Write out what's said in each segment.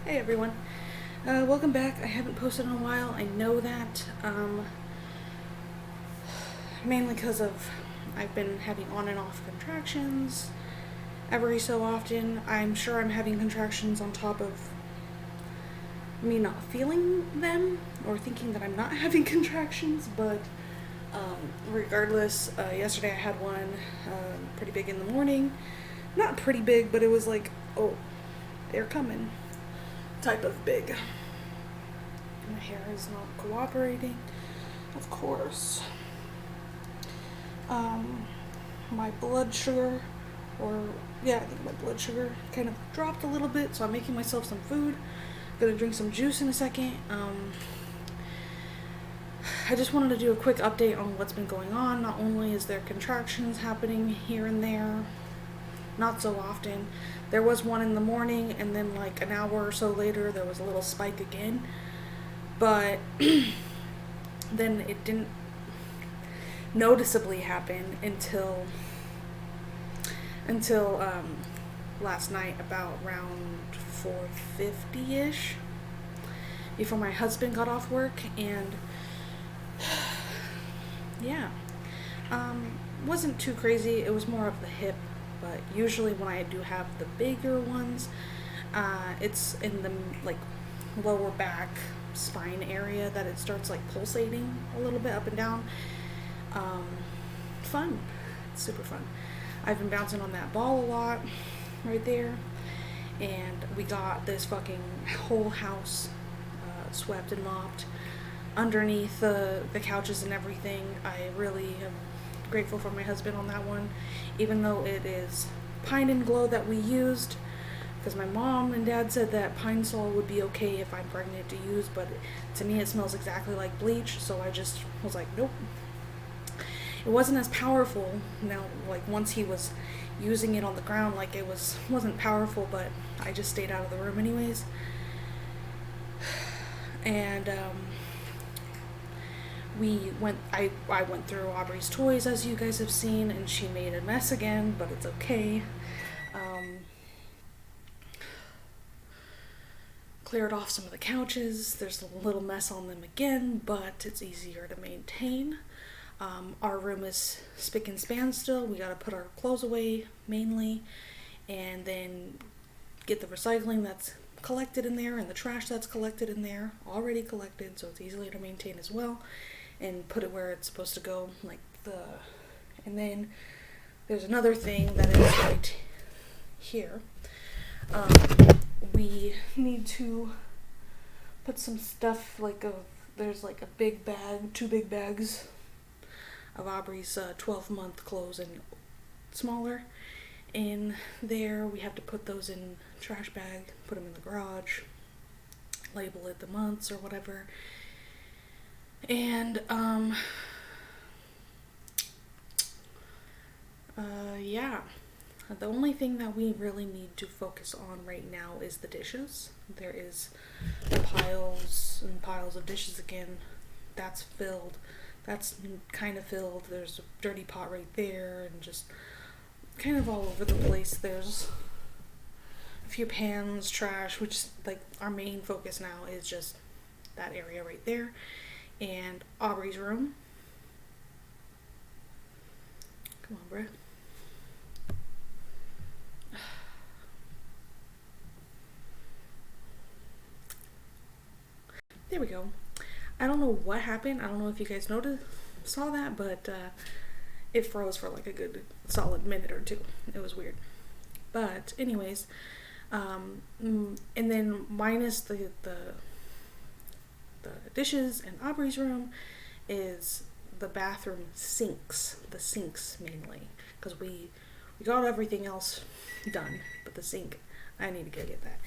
Hey everyone, welcome back. I haven't posted in a while. I know that, mainly because of I've been having on and off contractions every so often. I'm sure I'm having contractions on top of me not feeling them or thinking that I'm not having contractions, but regardless, yesterday I had one pretty big in the morning. Not pretty big, but it was like, oh, they're coming type of big. My hair is not cooperating, of course. Um, my blood sugar, I think my blood sugar kind of dropped a little bit, so I'm making myself some food. Gonna drink some juice in a second. I just wanted to do a quick update on what's been going on. Not only is there contractions happening here and there, not so often. There was one in the morning, and then like an hour or so later, there was a little spike again. But then it didn't noticeably happen until last night about around 4:50ish, before my husband got off work, and yeah, wasn't too crazy. It was more of the hip, but usually when I do have the bigger ones, it's in the like lower back spine area that it starts like pulsating a little bit up and down. Um, Fun. It's super fun. I've been bouncing on that ball a lot right there, and we got this fucking whole house swept and mopped underneath the couches and everything. I really am grateful for my husband on that one, even though it is pine and glow that we used, because my mom and dad said that pine sol would be okay if I'm pregnant to use, but to me it smells exactly like bleach, so I just was like, nope. It wasn't as powerful. Now, like once he was using it on the ground, like wasn't powerful, but I just stayed out of the room anyways. And I went through Aubrey's toys, as you guys have seen, and she made a mess again, but it's okay. Um, Cleared off some of the couches. There's a little mess on them again, but it's easier to maintain. Our room is spick and span still. We gotta put our clothes away mainly, and then get the recycling that's collected in there and the trash that's collected in there already collected, so it's easier to maintain as well, and put it where it's supposed to go, and then there's another thing that is right here. We need to put some stuff there's like a big bag, two big bags of Aubrey's 12-month clothes and smaller in there. We have to put those in trash bag, put them in the garage, label it the months or whatever. And yeah, the only thing that we really need to focus on right now is the dishes. There is piles and piles of dishes again. That's filled. That's kind of filled. There's a dirty pot right there, and just kind of all over the place. There's a few pans, trash, which like our main focus now is just that area right there, and Aubrey's room. Come on, bruh. There we go. I don't know what happened. I don't know if you guys saw that, but it froze for like a good solid minute or two. It was weird. But anyways, and then minus the dishes in Aubrey's room is the bathroom sinks. The sinks mainly, because we got everything else done, but the sink, I need to go get that.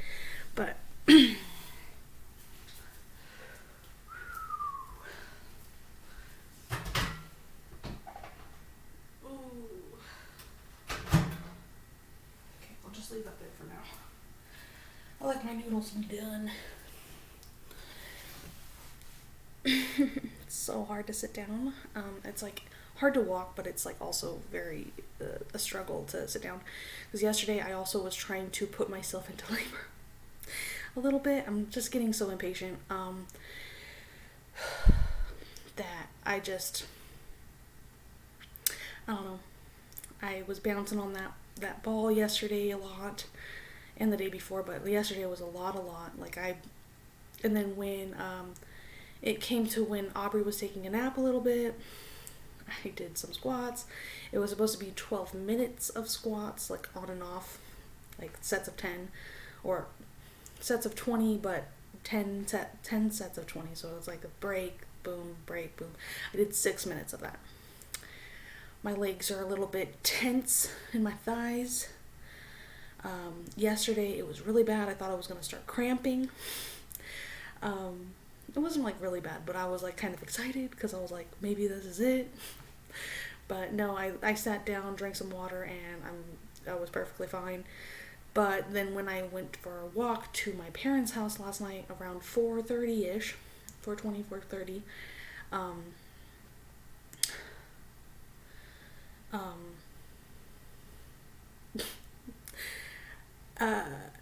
But leave that there for now. I like my noodles done. It's so hard to sit down. It's like hard to walk, but it's like also very a struggle to sit down. Because yesterday I also was trying to put myself into labor. a little bit. I'm just getting so impatient that I don't know. I was bouncing on that ball yesterday a lot, and the day before, but yesterday was a lot. And then when it came to when Aubrey was taking a nap a little bit, I did some squats. It was supposed to be 12 minutes of squats, like on and off, like sets of 10 or sets of 20, but 10 sets of 20. So it was like a break, boom, break, boom. I did 6 minutes of that. My legs are a little bit tense in my thighs. Yesterday it was really bad. I thought I was going to start cramping. It wasn't like really bad, but I was like kind of excited because I was like, maybe this is it. But no, I sat down, drank some water, and I was perfectly fine. But then when I went for a walk to my parents' house last night around 4:30ish, 4:20, 4:30,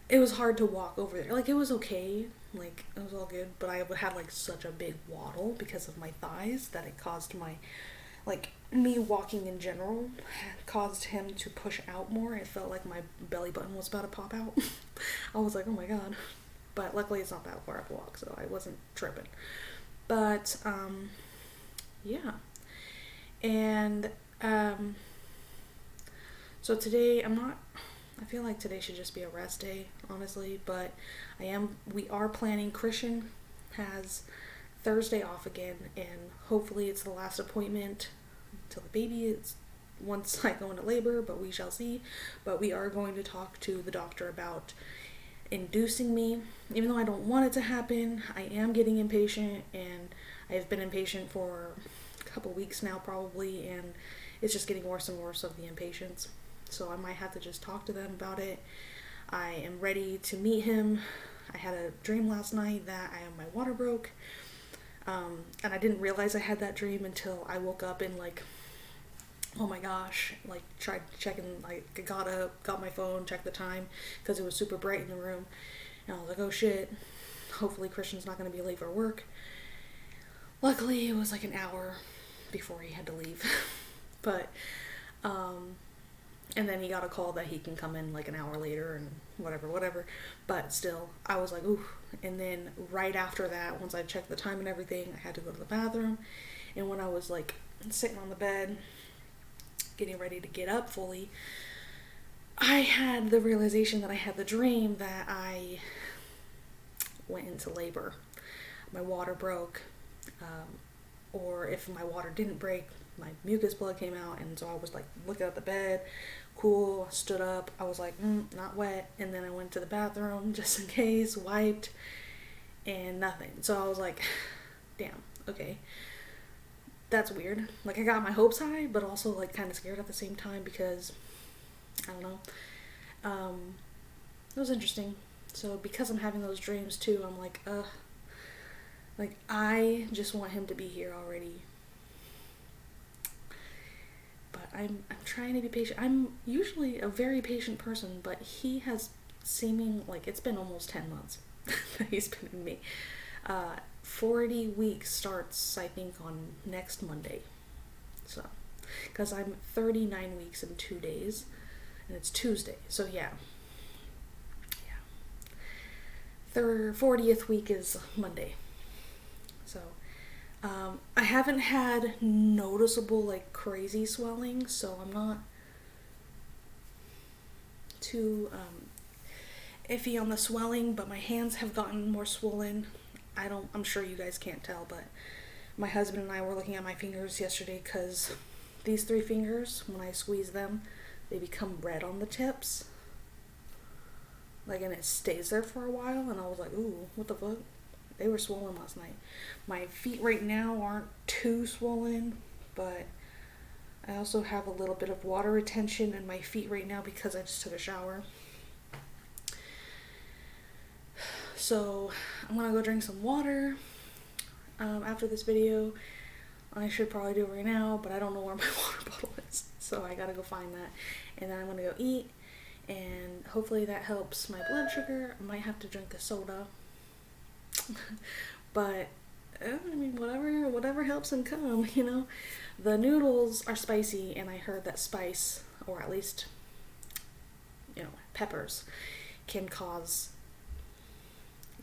it was hard to walk over there. Like, it was okay. Like, it was all good. But I had, like, such a big waddle because of my thighs that it caused me walking in general caused him to push out more. It felt like my belly button was about to pop out. I was like, oh my god. But luckily it's not that far of a walk, so I wasn't tripping. But, yeah. And, so today I feel like today should just be a rest day, honestly, but we are planning. Christian has Thursday off again, and hopefully it's the last appointment until the baby is, once I go into labor, but we shall see. But we are going to talk to the doctor about inducing me. Even though I don't want it to happen, I am getting impatient, and I've been impatient for a couple weeks now probably, and it's just getting worse and worse of the impatience. So I might have to just talk to them about it. I am ready to meet him. I had a dream last night that my water broke. And I didn't realize I had that dream until I woke up and like, oh my gosh, like tried checking, like got up, got my phone, checked the time because it was super bright in the room. And I was like, oh shit, hopefully Christian's not going to be late for work. Luckily it was like an hour before he had to leave. But, and then he got a call that he can come in like an hour later and whatever. But still, I was like, ooh. And then right after that, once I checked the time and everything, I had to go to the bathroom. And when I was like sitting on the bed, getting ready to get up fully, I had the realization that I had the dream that I went into labor. My water broke. Or if my water didn't break, my mucus plug came out, and so I was like looking at the bed, cool, stood up, I was like, not wet, and then I went to the bathroom just in case, wiped, and nothing. So I was like, damn, okay, that's weird. Like, I got my hopes high, but also like kind of scared at the same time because, I don't know, it was interesting. So because I'm having those dreams too, I'm like, like I just want him to be here already. But I'm trying to be patient. I'm usually a very patient person, but he has seeming like it's been almost 10 months that he's been in me. 40 weeks starts, I think, on next Monday. So, because I'm 39 weeks in 2 days, and it's Tuesday. So yeah. 40th week is Monday. So, I haven't had noticeable, like, crazy swelling, so I'm not too iffy on the swelling, but my hands have gotten more swollen. I'm sure you guys can't tell, but my husband and I were looking at my fingers yesterday because these 3 fingers, when I squeeze them, they become red on the tips. Like, and it stays there for a while, and I was like, ooh, what the fuck? They were swollen last night. My feet right now aren't too swollen, but I also have a little bit of water retention in my feet right now because I just took a shower. So I'm gonna go drink some water after this video. I should probably do it right now, but I don't know where my water bottle is, so I gotta go find that. And then I'm gonna go eat, and hopefully that helps my blood sugar. I might have to drink a soda, but I mean, whatever helps him come, you know. The noodles are spicy, and I heard that spice, or at least, you know, peppers, can cause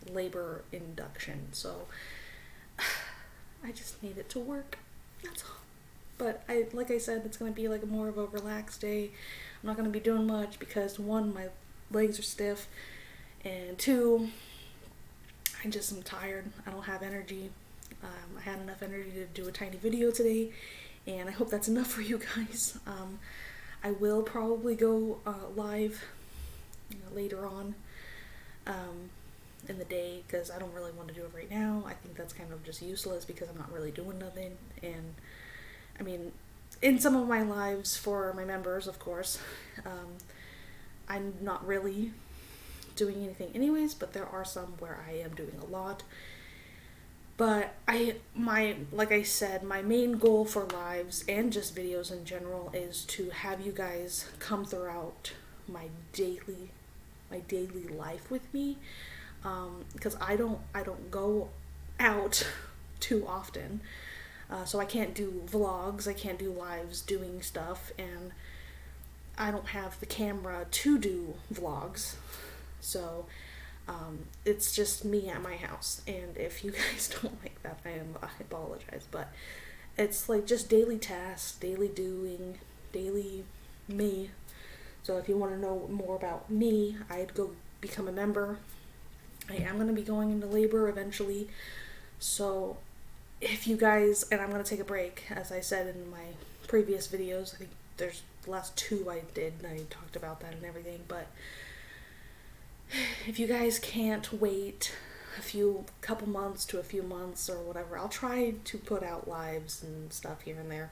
labor induction. So I just need it to work. That's all. But like I said, it's gonna be like more of a relaxed day. I'm not gonna be doing much because one, my legs are stiff, and two, I just am tired. I don't have energy. I had enough energy to do a tiny video today, and I hope that's enough for you guys. I will probably go live, you know, later on in the day, because I don't really want to do it right now. I think that's kind of just useless because I'm not really doing nothing. And I mean, in some of my lives for my members, of course, I'm not really doing anything anyways, but there are some where I am doing a lot. But like I said, my main goal for lives and just videos in general is to have you guys come throughout my daily life with me, because I don't go out too often, so I can't do vlogs, I can't do lives doing stuff, and I don't have the camera to do vlogs. So it's just me at my house, and if you guys don't like that, I apologize, but it's like just daily tasks, daily doing, daily me. So if you want to know more about me, I'd go become a member. I am going to be going into labor eventually, so if you guys, and I'm going to take a break, as I said in my previous videos. I think there's the last two I did, and I talked about that and everything, but if you guys can't wait couple months to a few months or whatever, I'll try to put out lives and stuff here and there.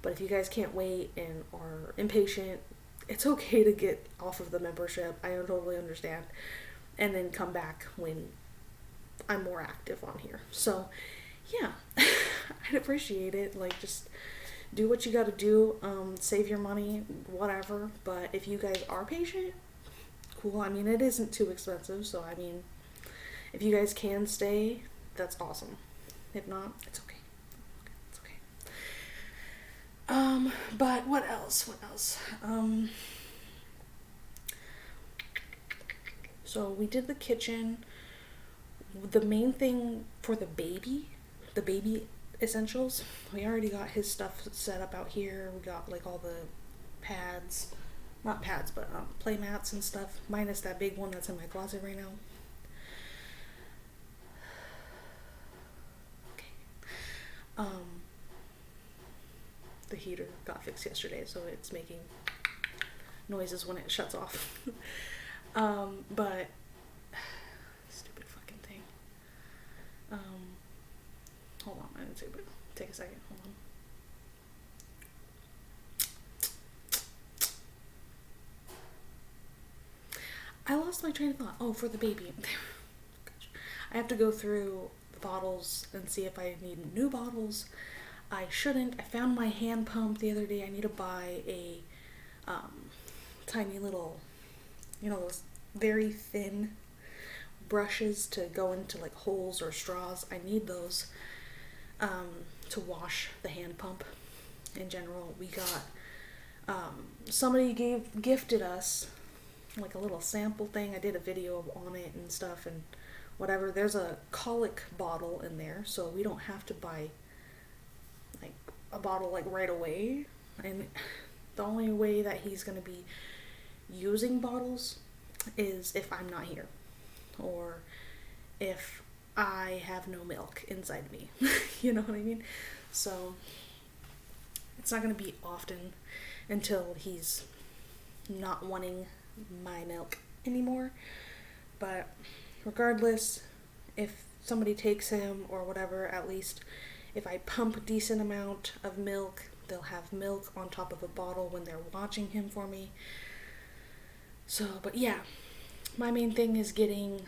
But if you guys can't wait and are impatient, it's okay to get off of the membership. I totally understand. And then come back when I'm more active on here. So yeah, I'd appreciate it. Like, just do what you gotta do, save your money, whatever. But if you guys are patient, cool. I mean, it isn't too expensive, so I mean, if you guys can stay, that's awesome. If not, it's okay. It's okay. But what else? So we did the kitchen. The main thing for the baby essentials, we already got his stuff set up out here. We got like all the pads, not pads, but play mats and stuff, minus that big one that's in my closet right now. Okay. The heater got fixed yesterday, so it's making noises when it shuts off. But stupid fucking thing. Hold on, I didn't say, but take a second. Hold on. I lost my train of thought. Oh, for the baby. I have to go through the bottles and see if I need new bottles. I shouldn't. I found my hand pump the other day. I need to buy a tiny little, you know, those very thin brushes to go into like holes or straws. I need those to wash the hand pump. In general, we got somebody gifted us like a little sample thing. I did a video on it and stuff and whatever. There's a colic bottle in there, so we don't have to buy like a bottle like right away. And the only way that he's going to be using bottles is if I'm not here, or if I have no milk inside me. You know what I mean? So it's not going to be often until he's not wanting my milk anymore. But regardless, if somebody takes him or whatever, at least if I pump a decent amount of milk, they'll have milk on top of a bottle when they're watching him for me. So, but yeah, my main thing is going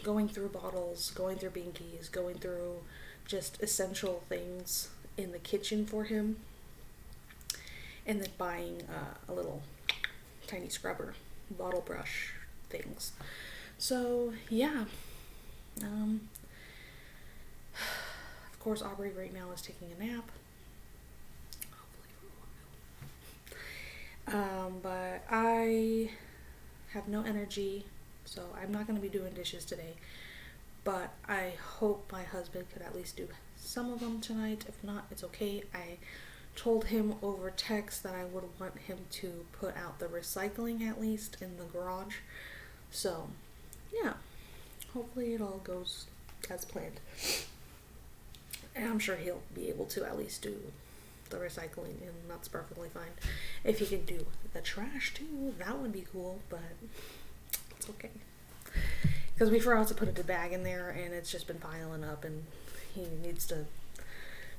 through bottles, going through binkies, going through just essential things in the kitchen for him, and then buying a little tiny scrubber bottle brush things. So yeah, um, of course Aubrey right now is taking a nap. Hopefully for a while. But I have no energy, so I'm not going to be doing dishes today. But I hope my husband could at least do some of them tonight. If not, it's okay. I told him over text that I would want him to put out the recycling at least in the garage. So, yeah. Hopefully it all goes as planned. And I'm sure he'll be able to at least do the recycling, and that's perfectly fine. If he could do the trash too, that would be cool, but it's okay. Because we forgot to put a bag in there, and it's just been piling up, and he needs to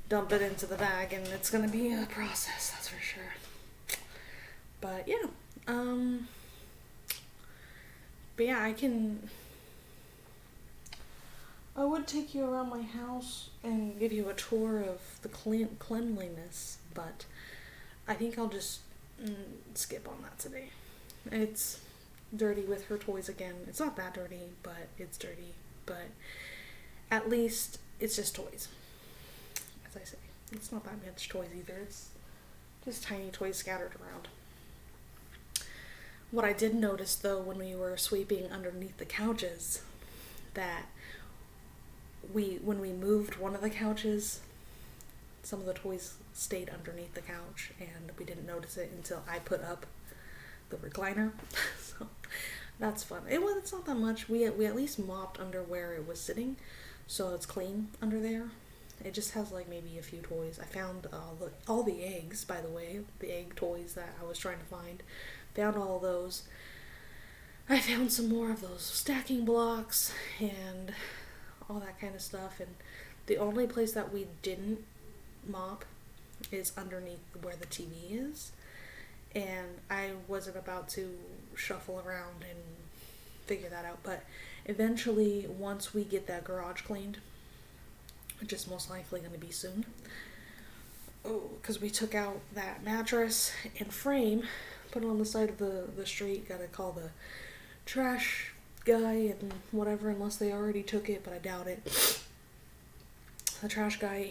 dump it into the bag, and it's going to be a process, that's for sure. But yeah, I would take you around my house and give you a tour of the cleanliness, but I think I'll just skip on that today. It's dirty with her toys again. It's not that dirty, but it's dirty. But at least it's just toys. As I say, it's not that much toys either. It's just tiny toys scattered around. What I did notice though when we were sweeping underneath the couches, that when we moved one of the couches, some of the toys stayed underneath the couch, and we didn't notice it until I put up the recliner. So that's fun. It's not that much. We at least mopped under where it was sitting, so it's clean under there. It just has like maybe a few toys. I found all the eggs, by the way, the egg toys that I was trying to find. Found all those. I found some more of those stacking blocks and all that kind of stuff, and the only place that we didn't mop is underneath where the TV is, and I wasn't about to shuffle around and figure that out, but eventually once we get that garage cleaned, which is most likely going to be soon, because we took out that mattress and frame, put it on the side of the street, gotta call the trash guy and whatever, unless they already took it, but I doubt it. The trash guy,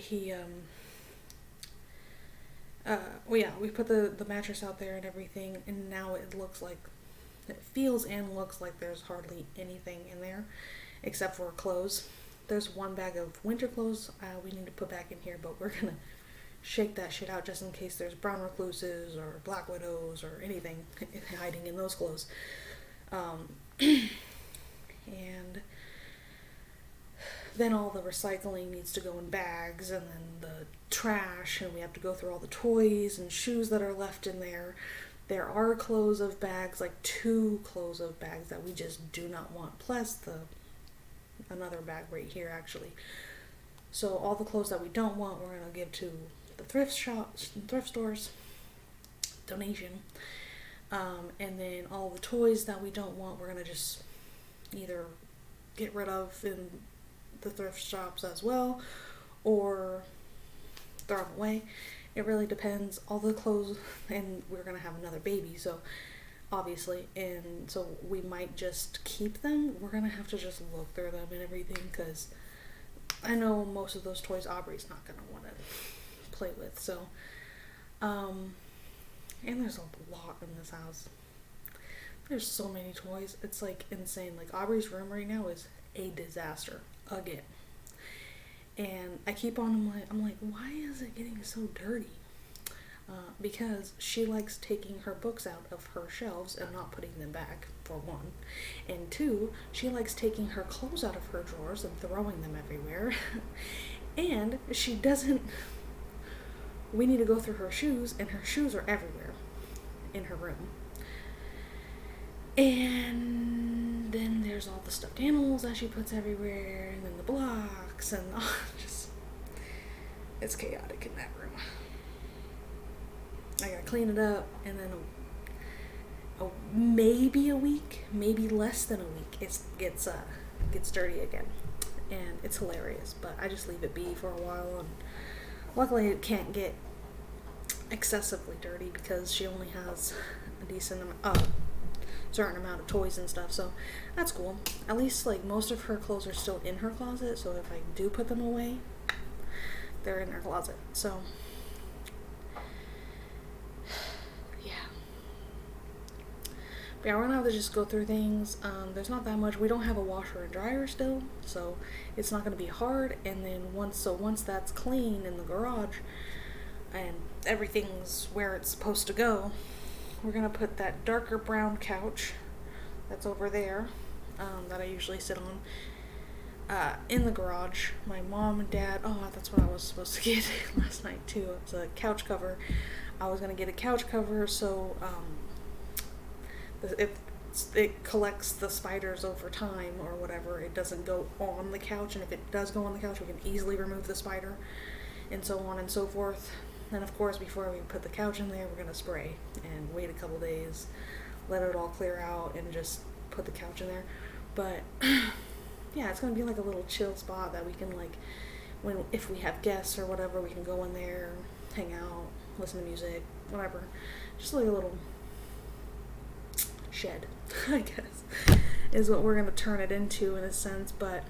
we put the mattress out there and everything, and now it feels and looks like there's hardly anything in there except for clothes. There's one bag of winter clothes we need to put back in here, but we're gonna shake that shit out just in case there's brown recluses or black widows or anything hiding in those clothes. And then all the recycling needs to go in bags, and then the trash, and we have to go through all the toys and shoes that are left in there. There are clothes of bags, like 2 clothes of bags that we just do not want, plus another bag right here actually. So all the clothes that we don't want, we're gonna give to the thrift shops and thrift stores, donation. And then all the toys that we don't want, we're gonna just either get rid of in the thrift shops as well, or throw them away. It really depends. All the clothes, and we're gonna have another baby, so obviously, and so we might just keep them. We're gonna have to just look through them and everything, because I know most of those toys Aubrey's not gonna want to play with. So, and there's a lot in this house. There's so many toys. It's like insane. Like Aubrey's room right now is a disaster again. And I keep on, I'm like, why is it getting so dirty? Because she likes taking her books out of her shelves and not putting them back, for one. And 2, she likes taking her clothes out of her drawers and throwing them everywhere. And she doesn't, we need to go through her shoes, and her shoes are everywhere in her room. And then there's all the stuffed animals that she puts everywhere, and then the blocks, and it's chaotic in that room. I gotta clean it up, and then maybe a week, maybe less than a week, it gets dirty again, and it's hilarious. But I just leave it be for a while, and luckily it can't get excessively dirty because she only has a decent amount. certain amount of toys and stuff, so that's cool. At least like most of her clothes are still in her closet, so if I do put them away, they're in her closet. So yeah. But yeah, we're gonna have to just go through things. There's not that much. We don't have a washer and dryer still, so it's not gonna be hard. And then once that's clean in the garage and everything's where it's supposed to go, we're gonna put that darker brown couch that's over there, that I usually sit on, in the garage. My mom and dad, that's what I was supposed to get last night too. It's a couch cover. I was gonna get a couch cover so it collects the spiders over time or whatever. It doesn't go on the couch, and if it does go on the couch, we can easily remove the spider, and so on and so forth. And of course, before we put the couch in there, we're gonna spray and wait a couple days, let it all clear out, and just put the couch in there. But yeah, it's gonna be like a little chill spot that we can, like, if we have guests or whatever, we can go in there, hang out, listen to music, whatever. Just like a little shed, I guess, is what we're gonna turn it into in a sense. But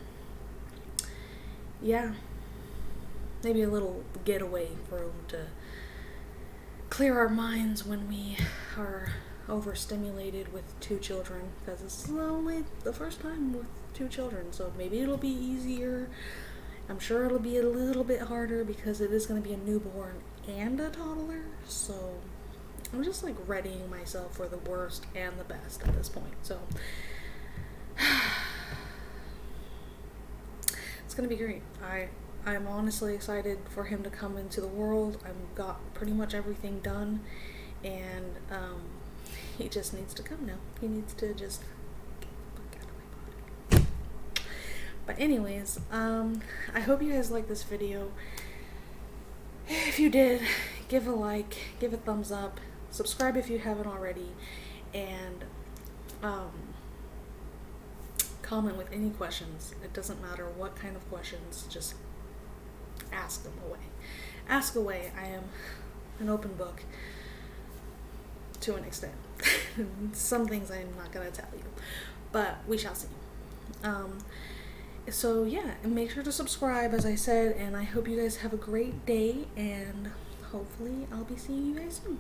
yeah, maybe a little getaway room to clear our minds when we are overstimulated with 2 children, because this is only the first time with 2 children, so maybe it'll be easier. I'm sure it'll be a little bit harder because it is going to be a newborn and a toddler, so I'm just like readying myself for the worst and the best at this point. So it's gonna be great. I'm honestly excited for him to come into the world. I've got pretty much everything done, and he just needs to come now. He needs to just get the fuck out of my body. But anyways, I hope you guys liked this video. If you did, give a like, give a thumbs up, subscribe if you haven't already, and comment with any questions. It doesn't matter what kind of questions, just ask them away. Ask away. I am an open book to an extent. Some things I'm not going to tell you, but we shall see. So yeah, make sure to subscribe, as I said, and I hope you guys have a great day, and hopefully I'll be seeing you guys soon.